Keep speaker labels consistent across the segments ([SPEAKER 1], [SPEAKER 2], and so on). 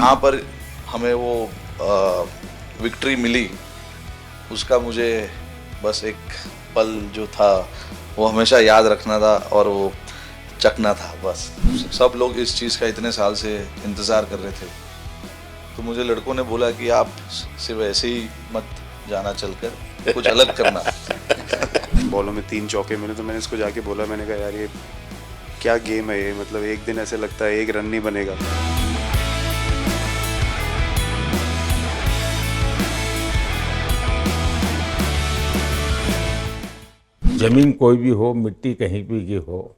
[SPEAKER 1] जहाँ पर हमें वो विक्ट्री मिली, उसका मुझे बस एक पल जो था वो हमेशा याद रखना था और वो चखना था बस। सब लोग इस चीज़ का इतने साल से इंतज़ार कर रहे थे, तो मुझे लड़कों ने बोला कि आप सिर्फ ऐसे ही मत जाना, चलकर कुछ अलग करना।
[SPEAKER 2] बॉलों में 3 चौके मिले तो मैंने इसको जाके बोला, मैंने कहा यार ये क्या गेम है ये, मतलब एक दिन ऐसे लगता है एक रन नहीं बनेगा।
[SPEAKER 3] जमीन कोई भी हो, मिट्टी कहीं भी की हो,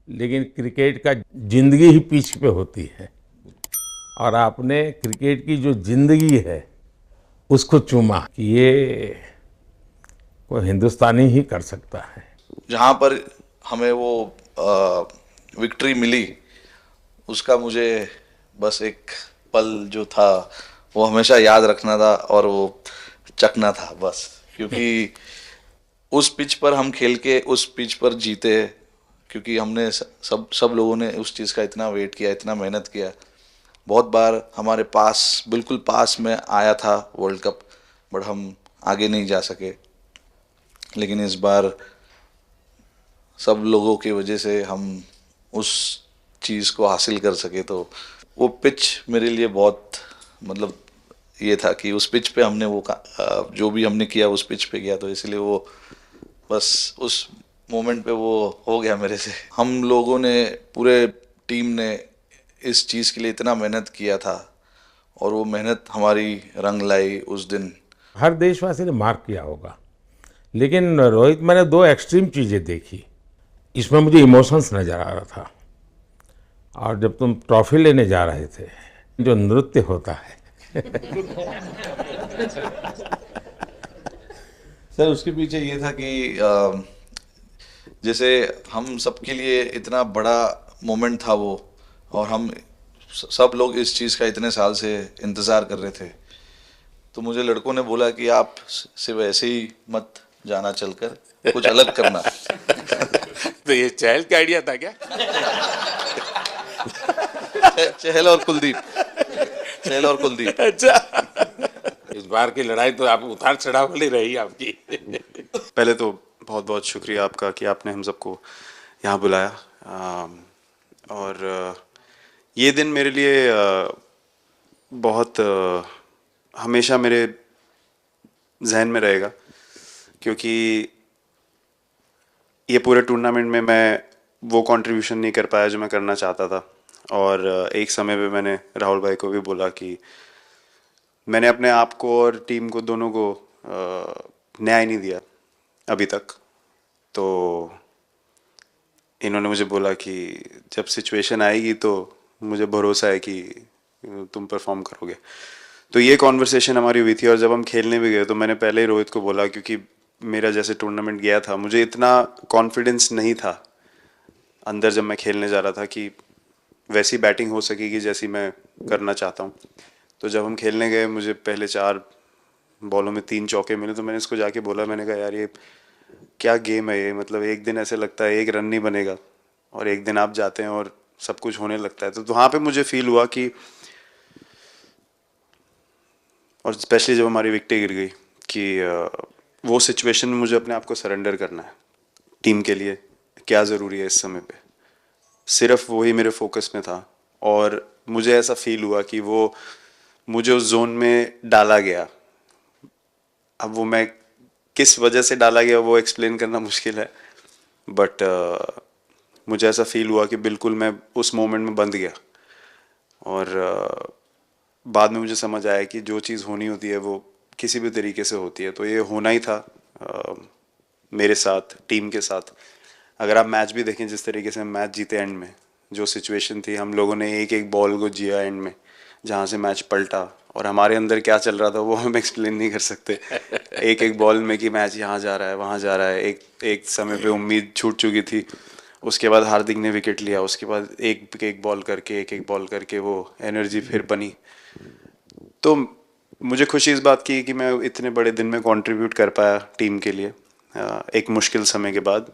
[SPEAKER 3] लेकिन क्रिकेट का जिंदगी ही पिच पे होती है और आपने क्रिकेट की जो जिंदगी है उसको चुमा कि ये कोई हिंदुस्तानी ही कर सकता है।
[SPEAKER 1] जहाँ पर हमें वो विक्ट्री मिली, उसका मुझे बस एक पल जो था वो हमेशा याद रखना था और वो चखना था बस। क्योंकि उस पिच पर हम खेल के उस पिच पर जीते, क्योंकि हमने सब लोगों ने उस चीज़ का इतना वेट किया, इतना मेहनत किया। बहुत बार हमारे पास, बिल्कुल पास में आया था वर्ल्ड कप, बट हम आगे नहीं जा सके। लेकिन इस बार सब लोगों की वजह से हम उस चीज़ को हासिल कर सके। तो वो पिच मेरे लिए बहुत, मतलब ये था कि उस पिच पे हमने वो जो भी हमने किया उस पिच पे किया, तो इसलिए वो बस उस मोमेंट पे वो हो गया मेरे से। हम लोगों ने, पूरे टीम ने इस चीज़ के लिए इतना मेहनत किया था और वो मेहनत हमारी रंग लाई उस दिन।
[SPEAKER 3] हर देशवासी ने मार्क किया होगा, लेकिन रोहित, मैंने दो एक्सट्रीम चीजें देखी। इसमें मुझे इमोशंस नजर आ रहा था, और जब तुम ट्रॉफी लेने जा रहे थे, जो नृत्य होता है
[SPEAKER 1] सर, उसके पीछे ये था कि जैसे हम सबके लिए इतना बड़ा मोमेंट था वो, और हम सब लोग इस चीज़ का इतने साल से इंतज़ार कर रहे थे, तो मुझे लड़कों ने बोला कि आप सिर्फ ऐसे ही मत जाना, चलकर कुछ अलग करना।
[SPEAKER 4] तो ये चहल का आइडिया था क्या?
[SPEAKER 1] चहल और कुलदीप, चहल और कुलदीप।
[SPEAKER 4] अच्छा, इस बार की लड़ाई तो आप उतार चढ़ाव वाली रही आपकी।
[SPEAKER 2] पहले तो बहुत बहुत शुक्रिया आपका कि आपने हम सबको यहाँ बुलाया। और ये दिन मेरे लिए बहुत हमेशा मेरे जहन में रहेगा, क्योंकि ये पूरे टूर्नामेंट में मैं वो कंट्रीब्यूशन नहीं कर पाया जो मैं करना चाहता था। और एक समय पे मैंने राहुल भाई को भी बोला कि मैंने अपने आप को और टीम को, दोनों को न्याय नहीं दिया अभी तक। तो इन्होंने मुझे बोला कि जब सिचुएशन आएगी तो मुझे भरोसा है कि तुम परफॉर्म करोगे। तो ये कॉन्वर्सेशन हमारी हुई थी, और जब हम खेलने भी गए तो मैंने पहले ही रोहित को बोला, क्योंकि मेरा जैसे टूर्नामेंट गया था, मुझे इतना कॉन्फिडेंस नहीं था अंदर जब मैं खेलने जा रहा था कि वैसी बैटिंग हो सकेगी जैसी मैं करना चाहता हूँ। तो जब हम खेलने गए, मुझे पहले 4 बॉलों में 3 चौके मिले, तो मैंने इसको जाके बोला, मैंने कहा यार ये क्या गेम है ये, मतलब एक दिन ऐसे लगता है एक रन नहीं बनेगा, और एक दिन आप जाते हैं और सब कुछ होने लगता है। तो वहाँ पे मुझे फील हुआ कि, और स्पेशली जब हमारी विकेटें गिर गई, कि वो सिचुएशन में मुझे अपने आप को सरेंडर करना है। टीम के लिए क्या ज़रूरी है इस समय पे, सिर्फ वही मेरे फोकस में था। और मुझे ऐसा फील हुआ कि वो मुझे उस जोन में डाला गया। अब वो मैं किस वजह से डाला गया वो एक्सप्लेन करना मुश्किल है, बट मुझे ऐसा फील हुआ कि बिल्कुल मैं उस मोमेंट में बंध गया। और बाद में मुझे समझ आया कि जो चीज़ होनी होती है वो किसी भी तरीके से होती है, तो ये होना ही था मेरे साथ, टीम के साथ। अगर आप मैच भी देखें, जिस तरीके से हम मैच जीते एंड में, जो सिचुएशन थी, हम लोगों ने एक एक बॉल को जिया एंड में, जहाँ से मैच पलटा, और हमारे अंदर क्या चल रहा था वो हम एक्सप्लेन नहीं कर सकते। एक एक बॉल में कि मैच यहाँ जा रहा है, वहाँ जा रहा है। एक समय पे उम्मीद छूट चुकी थी, उसके बाद हार्दिक ने विकेट लिया, उसके बाद एक एक बॉल करके वो एनर्जी फिर बनी। तो मुझे खुशी इस बात की कि मैं इतने बड़े दिन में कंट्रीब्यूट कर पाया टीम के लिए, एक मुश्किल समय के बाद।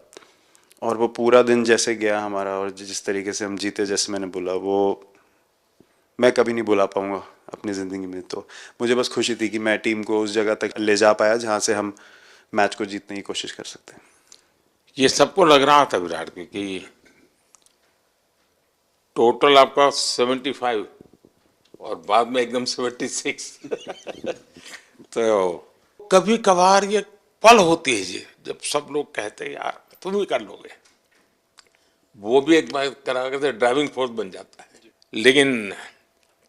[SPEAKER 2] और वो पूरा दिन जैसे गया हमारा, और जिस तरीके से हम जीते, जैसे मैंने बोला, वो मैं कभी नहीं भुला पाऊँगा। अपनी ज़िंदगी में। तो मुझे बस खुशी थी कि मैं टीम को उस जगह तक ले जा पाया जहाँ से हम मैच को जीतने की कोशिश कर सकते हैं।
[SPEAKER 4] ये सबको लग रहा था विराट की कि टोटल आपका 75 और बाद में एकदम 76। तो कभी कभार ये पल होती है जी जब सब लोग कहते हैं यार तुम ही कर लोगे, वो भी एक बार करा के ड्राइविंग फोर्स बन जाता है। लेकिन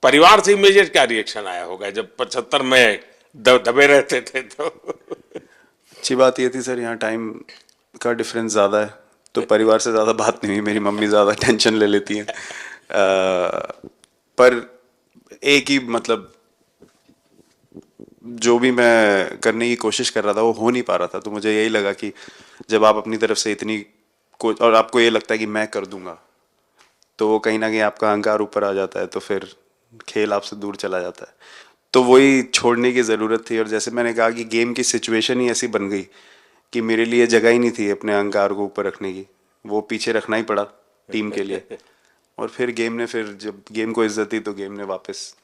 [SPEAKER 4] परिवार से इमीडिएट क्या रिएक्शन आया होगा जब 75 में दबे रहते थे तो?
[SPEAKER 2] अच्छी बात ये थी सर, यहाँ टाइम का डिफरेंस ज़्यादा है, तो परिवार से ज़्यादा बात नहीं हुई। मेरी मम्मी ज़्यादा टेंशन ले लेती हैं। पर एक ही मतलब जो भी मैं करने की कोशिश कर रहा था वो हो नहीं पा रहा था। तो मुझे यही लगा कि जब आप अपनी तरफ से इतनी और आपको ये लगता है कि मैं कर दूंगा, तो वो कहीं ना कहीं आपका अहंकार ऊपर आ जाता है, तो फिर खेल आपसे दूर चला जाता है। तो वही छोड़ने की ज़रूरत थी। और जैसे मैंने कहा कि गेम की सिचुएशन ही ऐसी बन गई कि मेरे लिए जगह ही नहीं थी अपने अहंकार को ऊपर रखने की, वो पीछे रखना ही पड़ा टीम के लिए। और फिर गेम ने, फिर जब गेम को इज्जत दी तो गेम ने वापस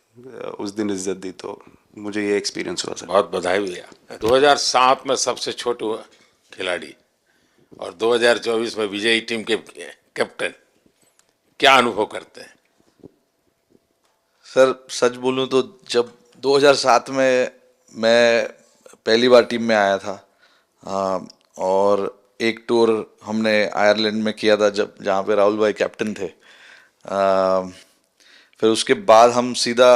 [SPEAKER 2] उस दिन इज्जत दी। तो मुझे ये एक्सपीरियंस हुआ सर।
[SPEAKER 4] बहुत बधाई भैया। 2007 में सबसे छोटे खिलाड़ी और 2024 में विजयी टीम के कैप्टन, क्या अनुभव करते हैं?
[SPEAKER 1] सर सच बोलूं तो जब 2007 में मैं पहली बार टीम में आया था, और एक टूर हमने आयरलैंड में किया था जब जहाँ पे राहुल भाई कैप्टन थे। फिर उसके बाद हम सीधा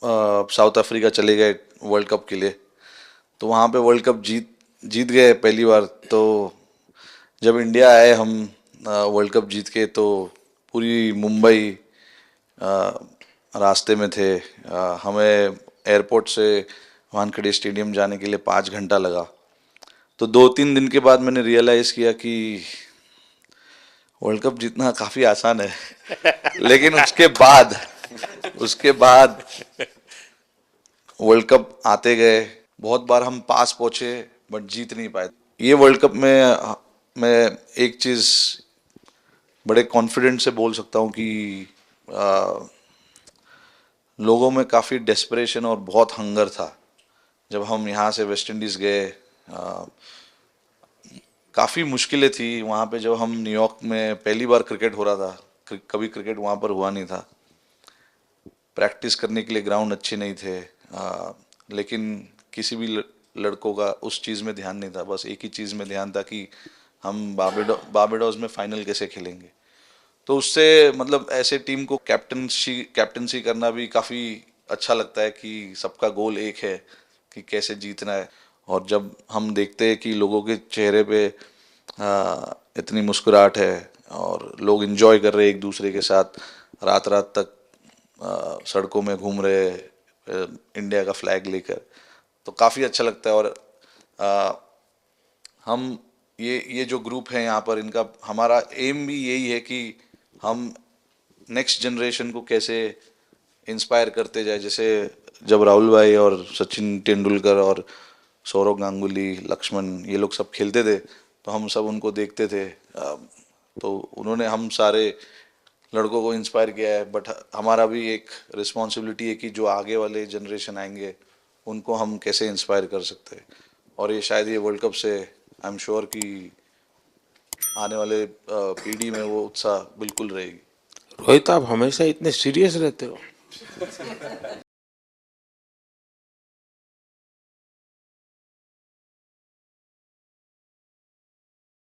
[SPEAKER 1] साउथ अफ्रीका चले गए वर्ल्ड कप के लिए। तो वहाँ पे वर्ल्ड कप जीत गए पहली बार। तो जब इंडिया आए हम वर्ल्ड कप जीत के, तो पूरी मुंबई रास्ते में थे। हमें एयरपोर्ट से वानखेड़े स्टेडियम जाने के लिए 5 घंटा लगा। तो 2-3 दिन के बाद मैंने रियलाइज़ किया कि वर्ल्ड कप जीतना काफ़ी आसान है। लेकिन उसके बाद वर्ल्ड कप आते गए, बहुत बार हम पास पहुंचे बट जीत नहीं पाए। ये वर्ल्ड कप में मैं एक चीज़ बड़े कॉन्फिडेंट से बोल सकता हूँ कि लोगों में काफ़ी डेस्परेशन और बहुत हंगर था। जब हम यहाँ से वेस्ट इंडीज़ गए, काफ़ी मुश्किलें थी वहाँ पे। जब हम न्यूयॉर्क में पहली बार क्रिकेट हो रहा था, कभी क्रिकेट वहाँ पर हुआ नहीं था। प्रैक्टिस करने के लिए ग्राउंड अच्छे नहीं थे, लेकिन किसी भी लड़कों का उस चीज़ में ध्यान नहीं था। बस एक ही चीज़ में ध्यान था कि हम बारबाडोस में फाइनल कैसे खेलेंगे। तो उससे मतलब ऐसे टीम को कैप्टनसी करना भी काफ़ी अच्छा लगता है कि सबका गोल एक है कि कैसे जीतना है। और जब हम देखते हैं कि लोगों के चेहरे पे इतनी मुस्कुराहट है और लोग एंजॉय कर रहे हैं एक दूसरे के साथ, रात रात तक सड़कों में घूम रहे इंडिया का फ्लैग लेकर, तो काफ़ी अच्छा लगता है। और हम ये जो ग्रुप है यहाँ पर, इनका हमारा एम भी यही है कि हम नेक्स्ट जनरेशन को कैसे इंस्पायर करते जाए। जैसे जब राहुल भाई और सचिन तेंदुलकर और सौरव गांगुली, लक्ष्मण, ये लोग सब खेलते थे तो हम सब उनको देखते थे। तो उन्होंने हम सारे लड़कों को इंस्पायर किया है। बट हमारा भी एक रिस्पॉन्सिबिलिटी है कि जो आगे वाले जनरेशन आएंगे उनको हम कैसे इंस्पायर कर सकते हैं। और ये शायद ये वर्ल्ड कप से आई एम श्योर कि आने वाले पीढ़ी में वो उत्साह बिल्कुल रहेगी।
[SPEAKER 4] रोहित, आप हमेशा इतने सीरियस रहते हो।